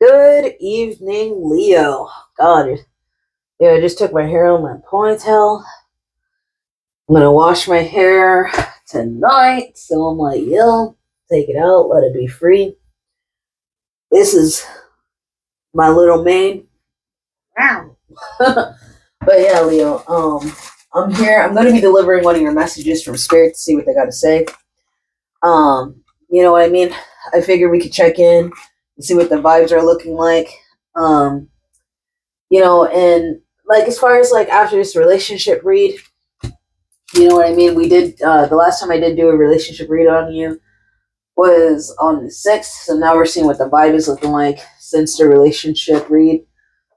Good evening, Leo. God, I just took my hair on my ponytail. I'm gonna wash my hair tonight, so I'm like, take it out, let it be free. This is my little maid. Wow. But yeah, Leo, I'm here. I'm gonna be delivering one of your messages from Spirit to see what they gotta say. You know what I mean? I figured we could check in and see what the vibes are looking like. Um, and like as far as like after this relationship read, you know what I mean? We did the last time I did do a relationship read on you was on the 6th, so now we're seeing what the vibe is looking like since the relationship read.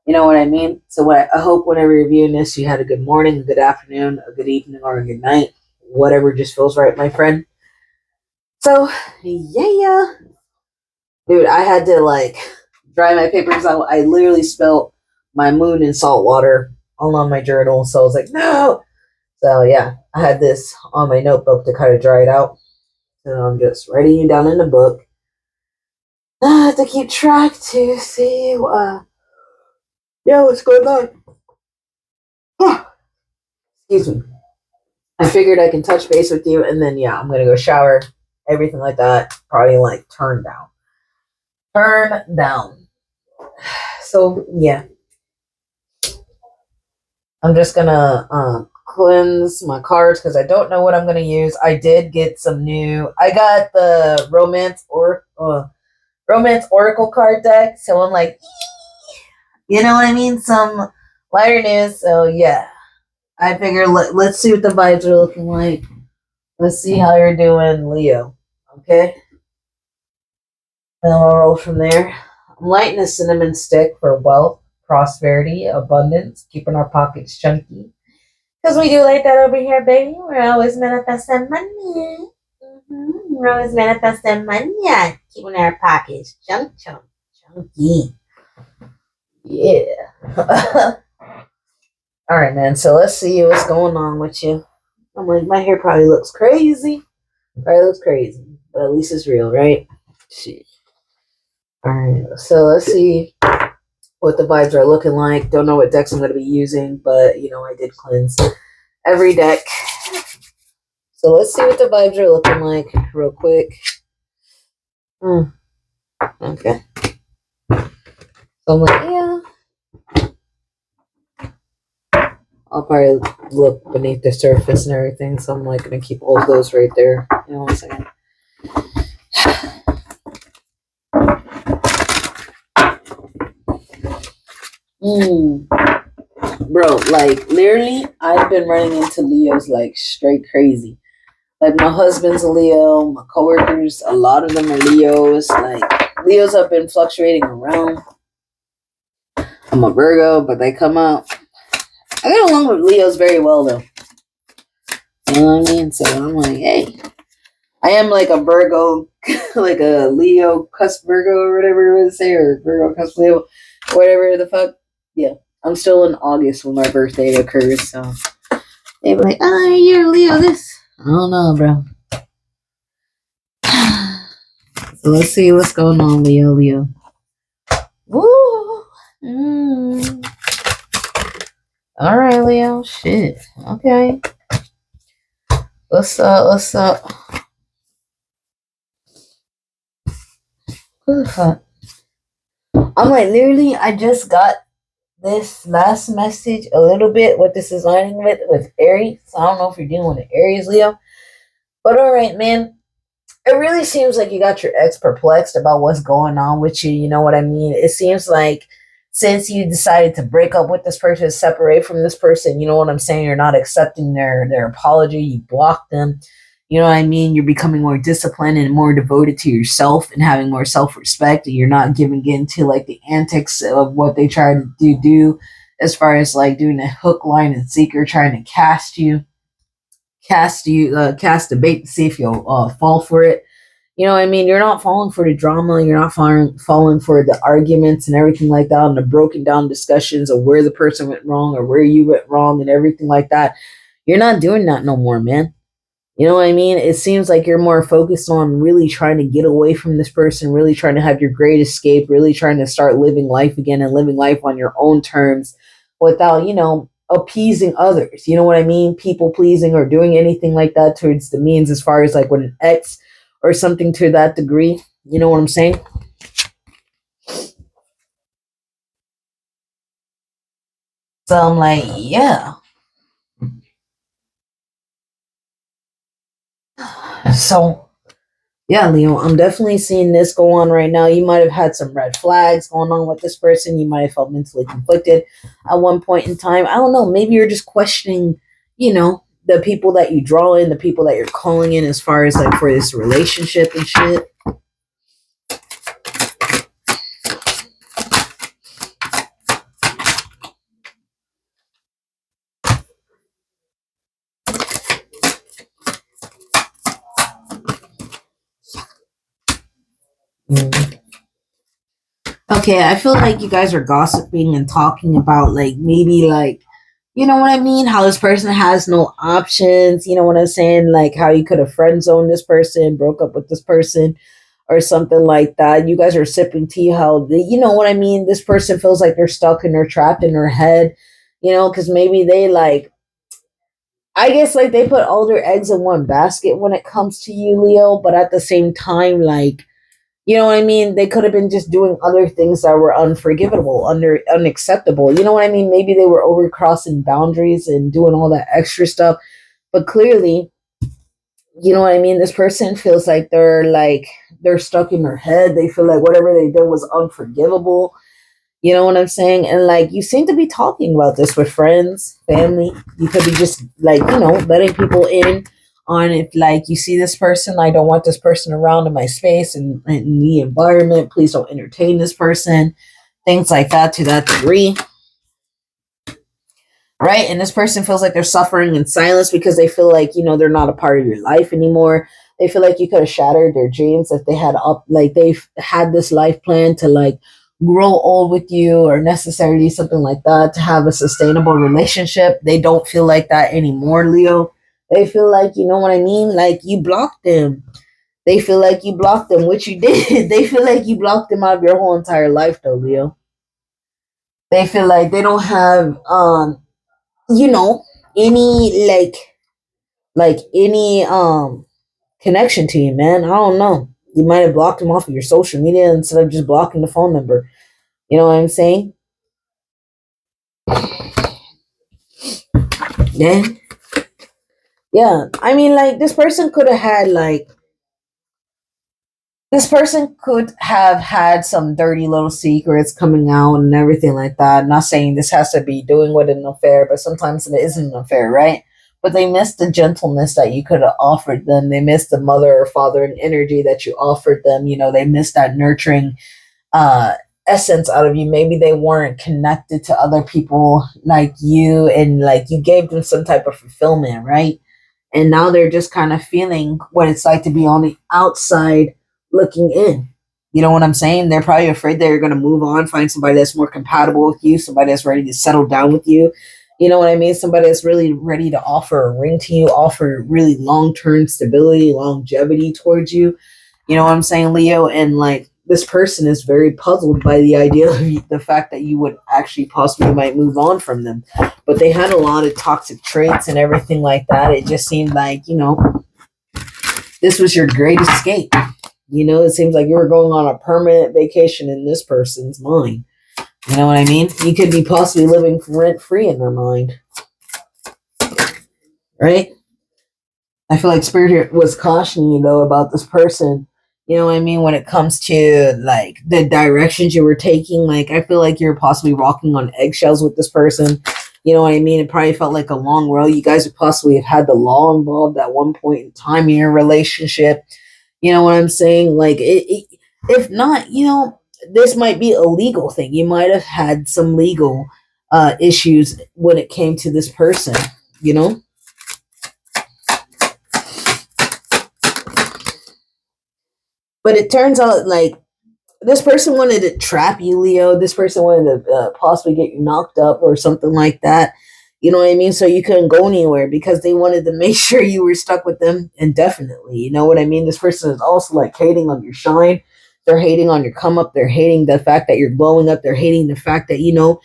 You know what I mean? So I hope whenever you're viewing this, you had a good morning, a good afternoon, a good evening, or a good night. Whatever just feels right, my friend. So yeah. Dude, I had to like dry my papers out. I literally spilled my moon in salt water all on my journal. So I was like, no. So yeah, I had this on my notebook to kind of dry it out. So I'm just writing you down in the book to keep track to see what's going on. Excuse me. I figured I can touch base with you, and then I'm gonna go shower, everything like that. Probably like turn down. So yeah, I'm just gonna cleanse my cards because I don't know what I'm gonna use. I did get some new. I got the Romance Oracle card deck, so I'm like, you know what I mean? Some lighter news. So yeah, I figure let's see what the vibes are looking like. Let's see how you're doing, Leo. Okay, then I'll roll from there. I'm lighting a cinnamon stick for wealth, prosperity, abundance, keeping our pockets chunky. Because we do like that over here, baby. We're always manifesting money. We're always manifesting money. Yeah. Keeping our pockets chunky. Yeah. All right, man. So let's see what's going on with you. I'm like, my hair probably looks crazy. Probably looks crazy. But at least it's real, right? Shit. All right. So let's see what the vibes are looking like. Don't know what decks I'm going to be using, but, I did cleanse every deck. So let's see what the vibes are looking like real quick. Okay. So I'm like, I'll probably look beneath the surface and everything. So I'm like gonna keep all of those right there. One second. Bro, like literally, I've been running into Leos like straight crazy. Like my husband's a Leo, my coworkers, a lot of them are Leos. Like Leos have been fluctuating around. I'm a Virgo, but they come out. I get along with Leos very well though. You know what I mean? So I'm like, hey, I am like a Virgo, like a Leo cusp Virgo or whatever you would say, or Virgo cusp Leo, whatever the fuck. Yeah, I'm still in August when my birthday occurs, so they be like, "Oh, you're a Leo." This I don't know, bro. So let's see what's going on, Leo. Woo! All right, Leo. Shit. Okay. Let's Who the fuck? I'm like literally. I just got this last message a little bit. What this is lining with Aries. So I don't know if you're dealing with an Aries, Leo. But all right, man. It really seems like you got your ex perplexed about what's going on with you. You know what I mean? It seems like since you decided to break up with this person, separate from this person, you know what I'm saying? You're not accepting their apology. You block them. You know what I mean? You're becoming more disciplined and more devoted to yourself and having more self respect. And you're not giving in to like the antics of what they try to do as far as like doing a hook, line, and sinker, trying to cast a bait to see if you'll fall for it. You know what I mean? You're not falling for the drama. You're not falling for the arguments and everything like that, and the broken down discussions of where the person went wrong or where you went wrong and everything like that. You're not doing that no more, man. You know what I mean? It seems like you're more focused on really trying to get away from this person, really trying to have your great escape, really trying to start living life again and living life on your own terms without, appeasing others. You know what I mean? People pleasing or doing anything like that towards the means as far as like with an ex or something to that degree. You know what I'm saying? So I'm like, yeah. So yeah, Leo, I'm definitely seeing this go on right now. You might have had some red flags going on with this person. You might have felt mentally conflicted at one point in time. I don't know. Maybe you're just questioning, the people that you draw in, the people that you're calling in as far as like for this relationship and shit. Mm. Okay, I feel like you guys are gossiping and talking about like maybe like you know what I mean? How this person has no options. You know what I'm saying? Like how you could have friend zoned this person, broke up with this person, or something like that. You guys are sipping tea. How you know what I mean? This person feels like they're stuck and they're trapped in their head. Because maybe they like. I guess like they put all their eggs in one basket when it comes to you, Leo. But at the same time, like you know what I mean? They could have been just doing other things that were unforgivable, unacceptable. You know what I mean? Maybe they were overcrossing boundaries and doing all that extra stuff. But clearly, you know what I mean? This person feels like they're stuck in their head. They feel like whatever they did was unforgivable. You know what I'm saying? And like you seem to be talking about this with friends, family. You could be just like, letting people in on if like you see this person, I don't want this person around in my space and the environment. Please don't entertain this person. Things like that to that degree. Right? And this person feels like they're suffering in silence because they feel like, they're not a part of your life anymore. They feel like you could have shattered their dreams if they had like they've had this life plan to like grow old with you or necessarily something like that to have a sustainable relationship. They don't feel like that anymore, Leo. They feel like, you know what I mean? Like you blocked them. They feel like you blocked them, which you did. They feel like you blocked them out of your whole entire life though, Leo. They feel like they don't have you know any like any connection to you, man. I don't know. You might have blocked him off of your social media instead of just blocking the phone number. You know what I'm saying? Yeah. Yeah. I mean, like, this person could have had some dirty little secrets coming out and everything like that. Not saying this has to be doing with an affair, but sometimes it isn't an affair, right? But they missed the gentleness that you could have offered them. They missed the mother or father and energy that you offered them. They missed that nurturing uh essence out of you. Maybe they weren't connected to other people like you and like you gave them some type of fulfillment, right? And now they're just kind of feeling what it's like to be on the outside looking in. You know what I'm saying? They're probably afraid they're going to move on, find somebody that's more compatible with you, somebody that's ready to settle down with you. You know what I mean? Somebody that's really ready to offer a ring to you, offer really long term stability, longevity towards you. You know what I'm saying, Leo? And like this person is very puzzled by the idea of the fact that you would actually possibly might move on from them. But they had a lot of toxic traits and everything like that. It just seemed like, this was your great escape. It seems like you were going on a permanent vacation in this person's mind. You know what I mean? You could be possibly living rent free in their mind, right? I feel like Spirit here was cautioning you though about this person. You know what I mean? When it comes to like the directions you were taking, like I feel like you're possibly walking on eggshells with this person. You know what I mean? It probably felt like a long road. You guys would possibly have had the law involved at one point in time in your relationship. You know what I'm saying? Like if not, this might be a legal thing. You might have had some legal issues when it came to this person. You know. But it turns out like this person wanted to trap you, Leo. This person wanted to possibly get you knocked up or something like that. You know what I mean? So you couldn't go anywhere because they wanted to make sure you were stuck with them indefinitely. You know what I mean? This person is also like hating on your shine. They're hating on your come up. They're hating the fact that you're blowing up. They're hating the fact that, you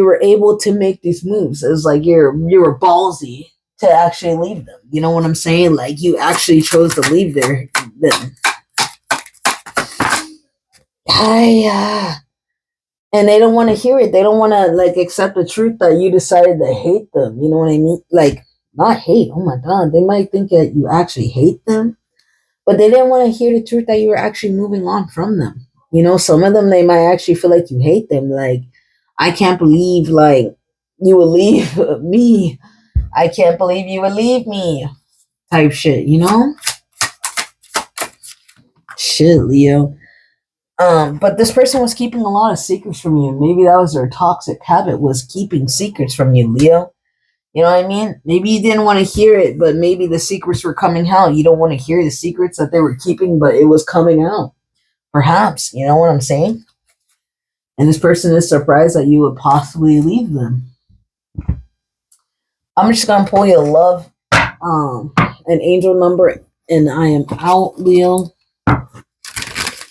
were able to make these moves. It was like you were ballsy to actually leave them. You know what I'm saying? Like you actually chose to leave them. And they don't want to hear it. They don't want to like accept the truth that you decided to hate them. You know what I mean? Like not hate. Oh my god, they might think that you actually hate them, but they didn't want to hear the truth that you were actually moving on from them. Some of them they might actually feel like you hate them. Like I can't believe like you will leave me. I can't believe you would leave me. Type shit. Shit, Leo. But this person was keeping a lot of secrets from you. Maybe that was their toxic habit, was keeping secrets from you, Leo. You know what I mean? Maybe you didn't want to hear it, but maybe the secrets were coming out. You don't want to hear the secrets that they were keeping, but it was coming out. Perhaps, you know what I'm saying? And this person is surprised that you would possibly leave them. I'm just gonna pull you a love, an angel number, and I am out, Leo.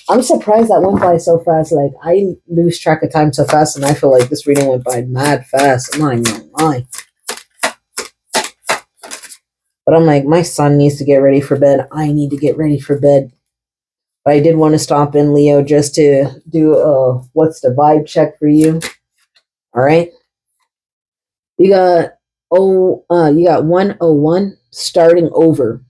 I'm surprised that went by so fast. Like I lose track of time so fast, and I feel like this reading went by mad fast. I'm not even gonna lie. But I'm like, my son needs to get ready for bed. I need to get ready for bed. But I did want to stop in, Leo, just to do what's the vibe check for you. All right. You got 101, starting over.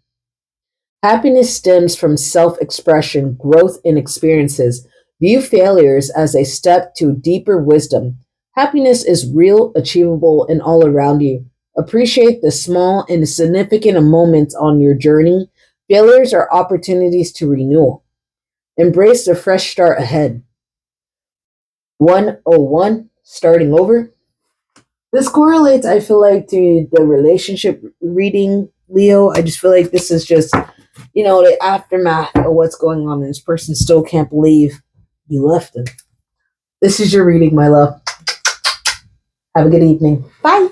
Happiness stems from self-expression, growth in experiences. View failures as a step to deeper wisdom. Happiness is real, achievable, and all around you. Appreciate the small and significant moments on your journey. Failures are opportunities to renewal. Embrace the fresh start ahead. 101, starting over. This correlates, I feel like, to the relationship reading, Leo. I just feel like this is just, the aftermath of what's going on. And this person still can't believe you left them. This is your reading, my love. Have a good evening. Bye.